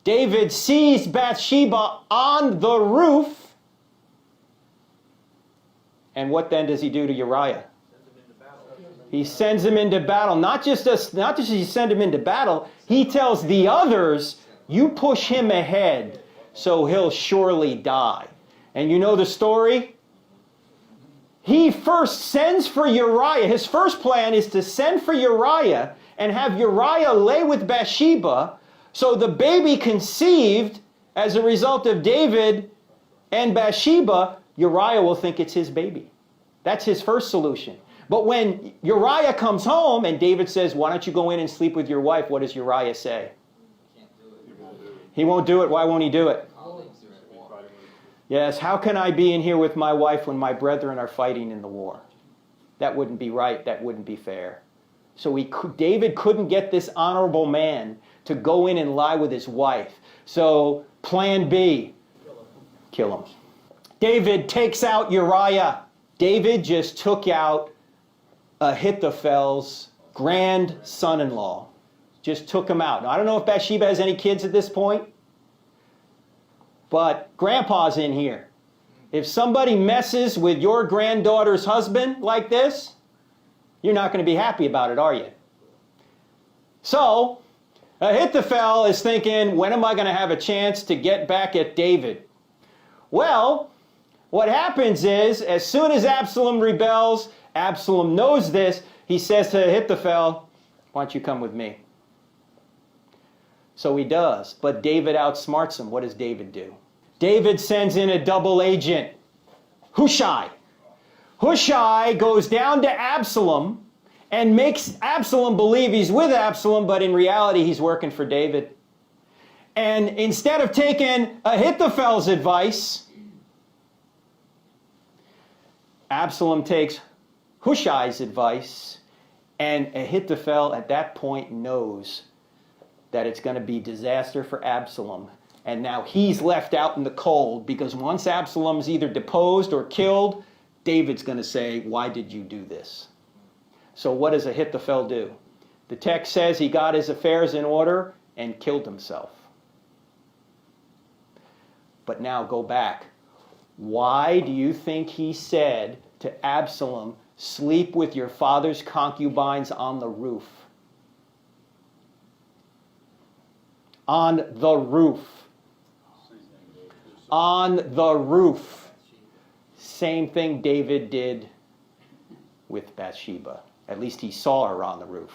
David sees Bathsheba on the roof. And what then does he do to Uriah? He sends him into battle. Not just does he send him into battle, he tells the others, "You push him ahead, so he'll surely die." And you know the story? He first sends for Uriah. His first plan is to send for Uriah and have Uriah lay with Bathsheba, so the baby conceived as a result of David and Bathsheba, Uriah will think it's his baby. That's his first solution. But when Uriah comes home and David says, "Why don't you go in and sleep with your wife?" what does Uriah say? He won't do it. Why won't he do it? Yes, how can I be in here with my wife when my brethren are fighting in the war? That wouldn't be right. That wouldn't be fair. So David couldn't get this honorable man to go in and lie with his wife. So plan B, kill him. David takes out Uriah. David just took out Ahithophel's grandson-in-law. Just took him out. Now, I don't know if Bathsheba has any kids at this point, but Grandpa's in here. If somebody messes with your granddaughter's husband like this, you're not going to be happy about it, are you? So, Ahithophel is thinking, when am I going to have a chance to get back at David? Well, What happens is, as soon as Absalom rebels, Absalom knows this, he says to Ahithophel, why don't you come with me? So he does, but David outsmarts him. What does David do? David sends in a double agent, Hushai. Hushai goes down to Absalom and makes Absalom believe he's with Absalom, but in reality he's working for David. And instead of taking Ahithophel's advice, Absalom takes Hushai's advice, and Ahithophel at that point knows that it's going to be disaster for Absalom. And now he's left out in the cold, because once Absalom's either deposed or killed, David's going to say, why did you do this? So what does Ahithophel do? The text says he got his affairs in order and killed himself. But now go back. Why do you think he said to Absalom, sleep with your father's concubines on the roof? On the roof. On the roof. Same thing David did with Bathsheba. At least he saw her on the roof.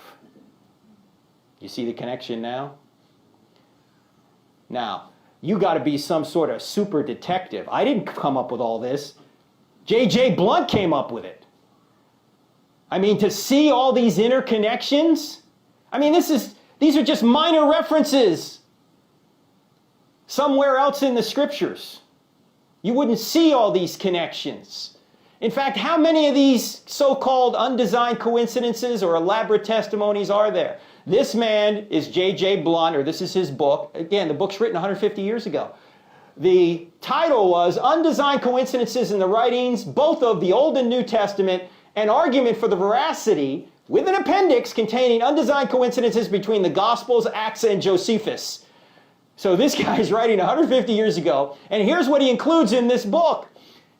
You see the connection now? Now, you got to be some sort of super detective. I didn't come up with all this. J.J. Blunt came up with it. I mean, to see all these interconnections, I mean, these are just minor references somewhere else in the scriptures. You wouldn't see all these connections. In fact, how many of these so-called undesigned coincidences or elaborate testimonies are there? This man is J.J. Blunt, or this is his book. Again, the book's written 150 years ago. The title was Undesigned Coincidences in the Writings, both of the Old and New Testament, an argument for the veracity, with an appendix containing undesigned coincidences between the Gospels, Acts, and Josephus. So this guy's writing 150 years ago, and here's what he includes in this book.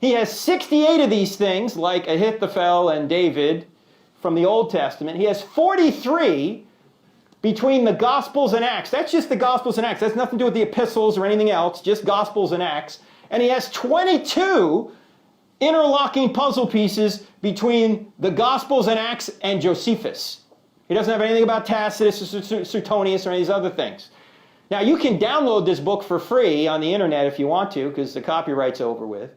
He has 68 of these things, like Ahithophel and David from the Old Testament. He has 43 between the Gospels and Acts. That's just the Gospels and Acts. That's nothing to do with the epistles or anything else, just Gospels and Acts. And he has 22 interlocking puzzle pieces between the Gospels and Acts and Josephus. He doesn't have anything about Tacitus or Suetonius or any of these other things. Now, you can download this book for free on the internet if you want to, because the copyright's over with.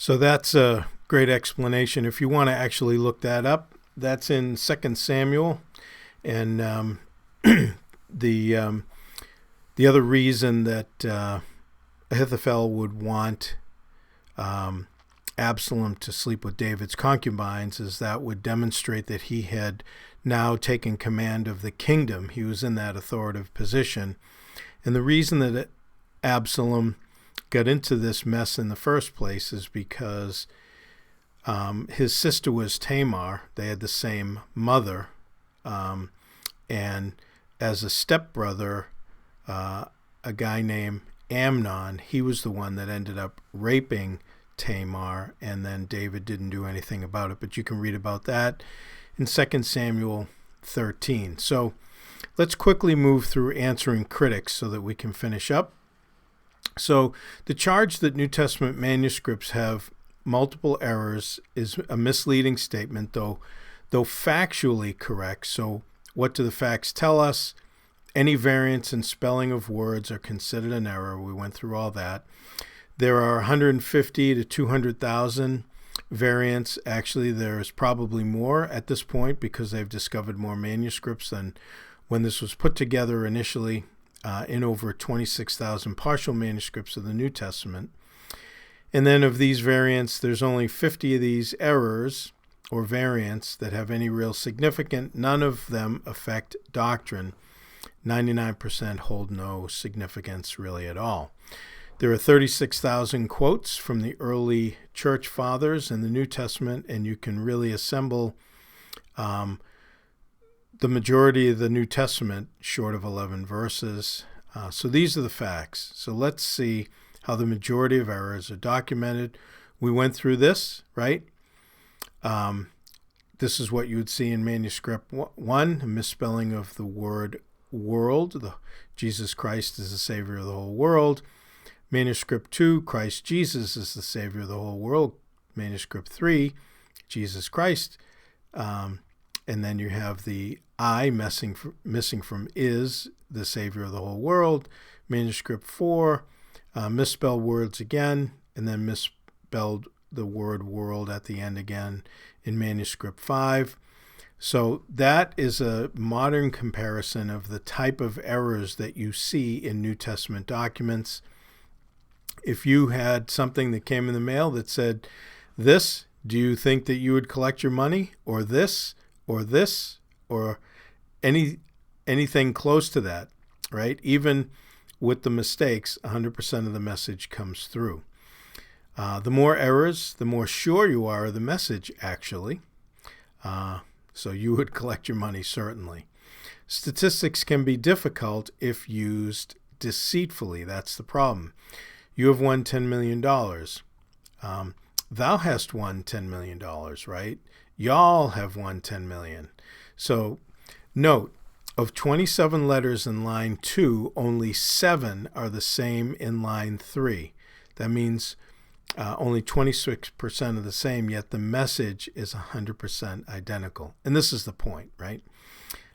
So that's a great explanation. If you want to actually look that up, that's in 2 Samuel. And the other reason that Ahithophel would want Absalom to sleep with David's concubines is that would demonstrate that he had now taken command of the kingdom. He was in that authoritative position. And the reason that Absalom got into this mess in the first place is because his sister was Tamar. They had the same mother. And as a stepbrother, a guy named Amnon, he was the one that ended up raping Tamar, and then David didn't do anything about it. But you can read about that in 2 Samuel 13. So let's quickly move through answering critics so that we can finish up. So the charge that New Testament manuscripts have multiple errors is a misleading statement, though factually correct. So what do the facts tell us? Any variance in spelling of words are considered an error. We went through all that. There are 150 to 200,000 variants. Actually, there's probably more at this point because they've discovered more manuscripts than when this was put together initially in over 26,000 partial manuscripts of the New Testament. And then of these variants, there's only 50 of these errors or variants that have any real significance. None of them affect doctrine. 99% hold no significance really at all. There are 36,000 quotes from the early church fathers in the New Testament, and you can really assemble the majority of the New Testament short of 11 verses. So these are the facts. So let's see how the majority of errors are documented. We went through this, right? This is what you would see in manuscript 1, a misspelling of the word world. Jesus Christ is the Savior of the whole world. Manuscript 2, Christ Jesus is the Savior of the whole world. Manuscript 3, Jesus Christ. And then you have the I missing from is the Savior of the whole world. Manuscript 4, misspelled words again, and then misspelled the word world at the end again in Manuscript 5. So that is a modern comparison of the type of errors that you see in New Testament documents. If you had something that came in the mail that said, this, do you think that you would collect your money? Or this, or this, or anything close to that, right? Even with the mistakes, 100% of the message comes through. The more errors, the more sure you are of the message, actually. So you would collect your money, certainly. Statistics can be difficult if used deceitfully. That's the problem. You have won $10 million. Thou hast won $10 million, right? Y'all have won $10 million. So note, of 27 letters in line 2, only 7 are the same in line 3. That means only 26% are the same, yet the message is 100% identical. And this is the point, right?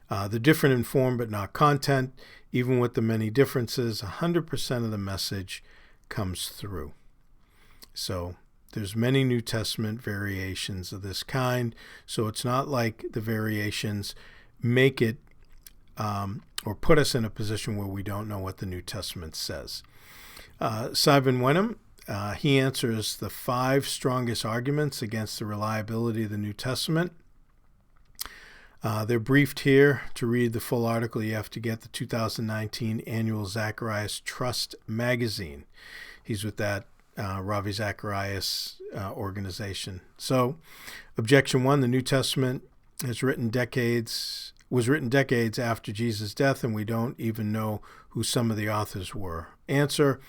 They're different in form but not content. Even with the many differences, 100% of the message comes through. So there's many New Testament variations of this kind. So it's not like the variations make it or put us in a position where we don't know what the New Testament says. Simon Wenham, he answers the 5 strongest arguments against the reliability of the New Testament. They're briefed here. To read the full article, you have to get the 2019 annual Zacharias Trust magazine. He's with that Ravi Zacharias organization. So, objection 1, the New Testament was written decades after Jesus' death, and we don't even know who some of the authors were. Answer,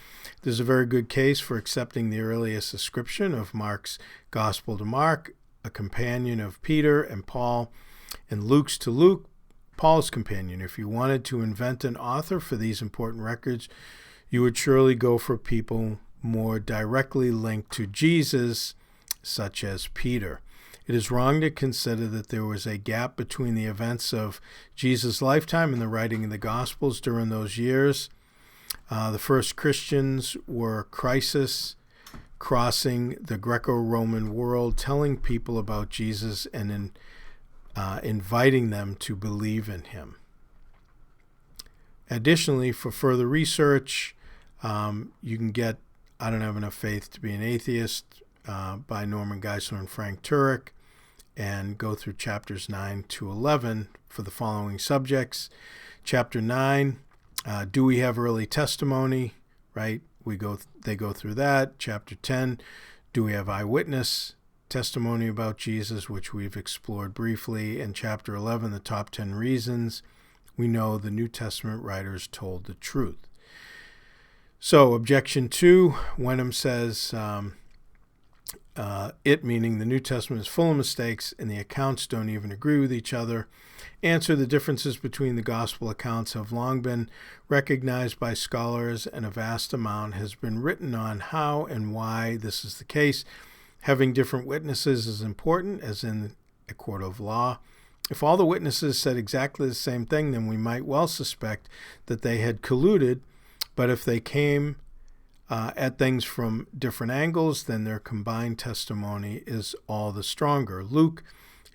there's a very good case for accepting the earliest ascription of Mark's Gospel to Mark, a companion of Peter and Paul, and Luke's to Luke, Paul's companion. If you wanted to invent an author for these important records, you would surely go for people more directly linked to Jesus, such as Peter. It is wrong to consider that there was a gap between the events of Jesus' lifetime and the writing of the Gospels during those years. The first Christians were crisis crossing the Greco-Roman world, telling people about Jesus and inviting them to believe in him. Additionally, for further research, you can get I Don't Have Enough Faith to Be an Atheist by Norman Geisler and Frank Turek, and go through chapters 9 to 11 for the following subjects. Chapter 9, do we have early testimony? Right? They go through that. Chapter 10, do we have eyewitness testimony about Jesus, which we've explored briefly. And chapter 11, the top 10 reasons we know the New Testament writers told the truth. So, objection 2, Wenham says, meaning the New Testament, is full of mistakes and the accounts don't even agree with each other. Answer, the differences between the gospel accounts have long been recognized by scholars, and a vast amount has been written on how and why this is the case. Having different witnesses is important, as in a court of law. If all the witnesses said exactly the same thing, then we might well suspect that they had colluded, but if they came at things from different angles, then their combined testimony is all the stronger. Luke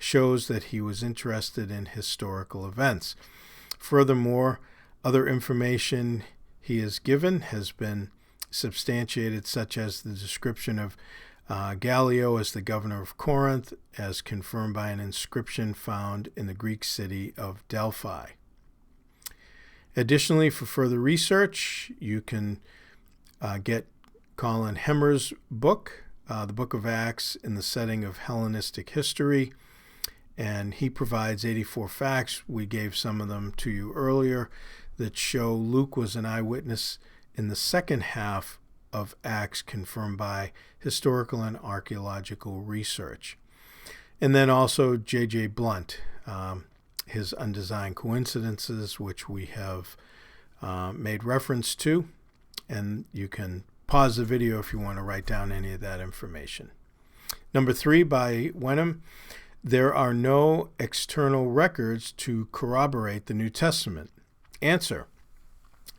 shows that he was interested in historical events. Furthermore, other information he has given has been substantiated, such as the description of Gallio as the governor of Corinth, as confirmed by an inscription found in the Greek city of Delphi. Additionally, for further research, you can get Colin Hemmer's book, The Book of Acts in the Setting of Hellenistic History, and he provides 84 facts. We gave some of them to you earlier that show Luke was an eyewitness in the second half of Acts, confirmed by historical and archaeological research. And then also J.J. Blunt. his undesigned coincidences, which we have made reference to. And you can pause the video if you want to write down any of that information. Number 3, by Wenham, there are no external records to corroborate the New Testament. Answer: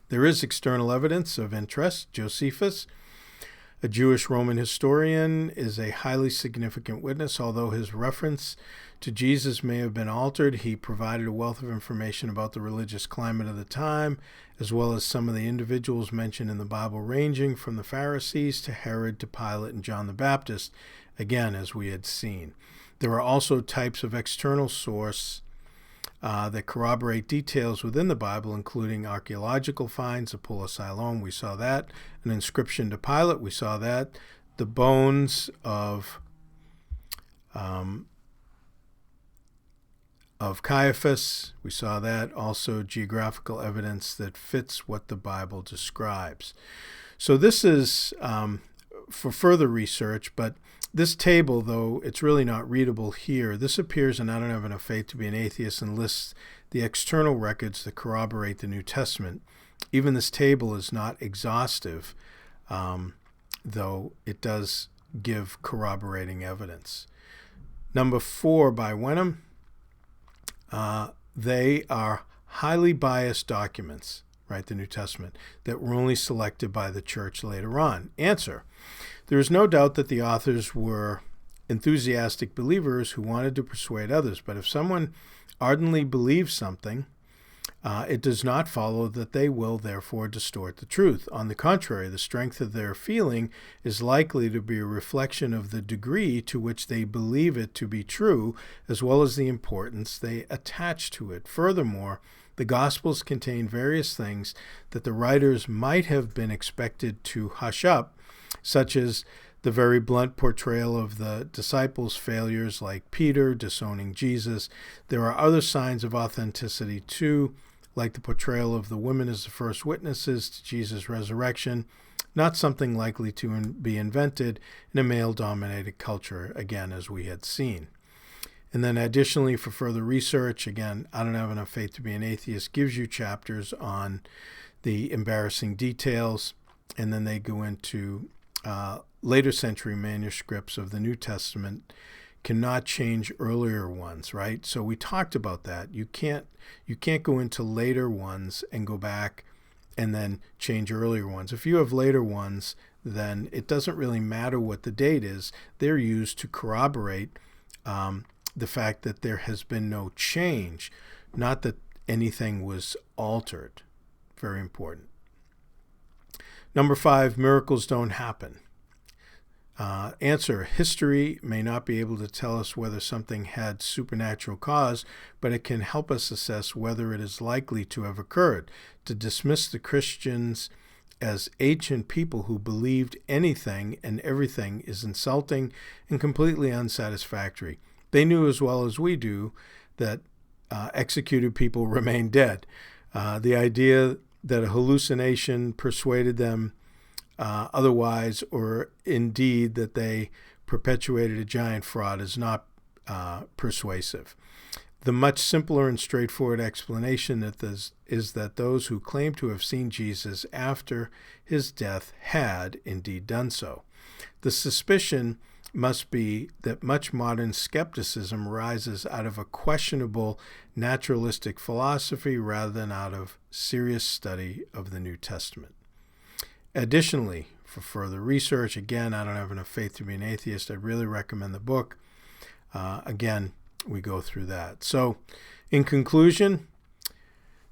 there is external evidence of interest. Josephus, a Jewish Roman historian, is a highly significant witness. Although his reference to Jesus may have been altered, he provided a wealth of information about the religious climate of the time, as well as some of the individuals mentioned in the Bible, ranging from the Pharisees to Herod to Pilate and John the Baptist, again, as we had seen. There are also types of external source that corroborate details within the Bible, including archaeological finds, Apollo Siloam, we saw that. An inscription to Pilate, we saw that. The bones of Caiaphas, we saw that. Also geographical evidence that fits what the Bible describes. So this is for further research, but this table, though it's really not readable here, this appears in I Don't Have Enough Faith to Be an Atheist and lists the external records that corroborate the New Testament. Even this table is not exhaustive, though it does give corroborating evidence. Number 4, by Wenham, they are highly biased documents, right, the New Testament, that were only selected by the church later on. Answer: there is no doubt that the authors were enthusiastic believers who wanted to persuade others, but if someone ardently believes something, it does not follow that they will therefore distort the truth. On the contrary, the strength of their feeling is likely to be a reflection of the degree to which they believe it to be true, as well as the importance they attach to it. Furthermore, the Gospels contain various things that the writers might have been expected to hush up, such as the very blunt portrayal of the disciples' failures, like Peter disowning Jesus. There are other signs of authenticity too, like the portrayal of the women as the first witnesses to Jesus' resurrection, not something likely to be invented in a male-dominated culture, again, as we had seen. And then additionally, for further research, again, I Don't Have Enough Faith to Be an Atheist gives you chapters on the embarrassing details, and then they go into later century manuscripts of the New Testament cannot change earlier ones, right? So we talked about that. You can't go into later ones and go back and then change earlier ones. If you have later ones, then it doesn't really matter what the date is. They're used to corroborate the fact that there has been no change, not that anything was altered. Very important. Number 5, miracles don't happen. Answer: history may not be able to tell us whether something had supernatural cause, but it can help us assess whether it is likely to have occurred. To dismiss the Christians as ancient people who believed anything and everything is insulting and completely unsatisfactory. They knew as well as we do that executed people remain dead. The idea that a hallucination persuaded them otherwise, or indeed that they perpetuated a giant fraud, is not persuasive. The much simpler and straightforward explanation is that those who claim to have seen Jesus after his death had indeed done so. The suspicion must be that much modern skepticism arises out of a questionable naturalistic philosophy rather than out of serious study of the New Testament. Additionally, for further research, again, I Don't Have Enough Faith to Be an Atheist, I'd really recommend the book. Again, we go through that. So, in conclusion,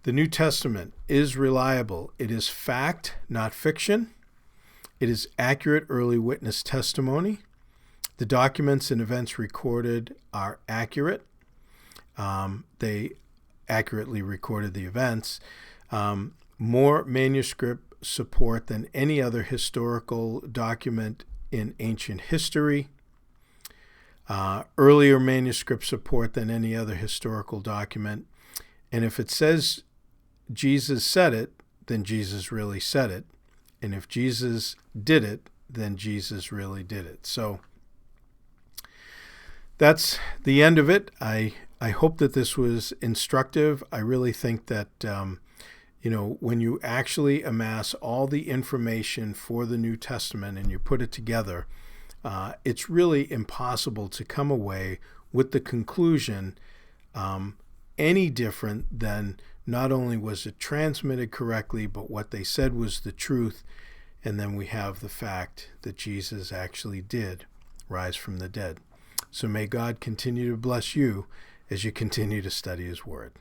the New Testament is reliable. It is fact, not fiction. It is accurate early witness testimony. The documents and events recorded are accurate. They accurately recorded the events. More manuscript support than any other historical document in ancient history. Earlier manuscript support than any other historical document. And if it says Jesus said it, then Jesus really said it. And if Jesus did it, then Jesus really did it. So that's the end of it. I I hope that this was instructive. I really think that, when you actually amass all the information for the New Testament and you put it together, it's really impossible to come away with the conclusion any different than not only was it transmitted correctly, but what they said was the truth. And then we have the fact that Jesus actually did rise from the dead. So may God continue to bless you as you continue to study His Word.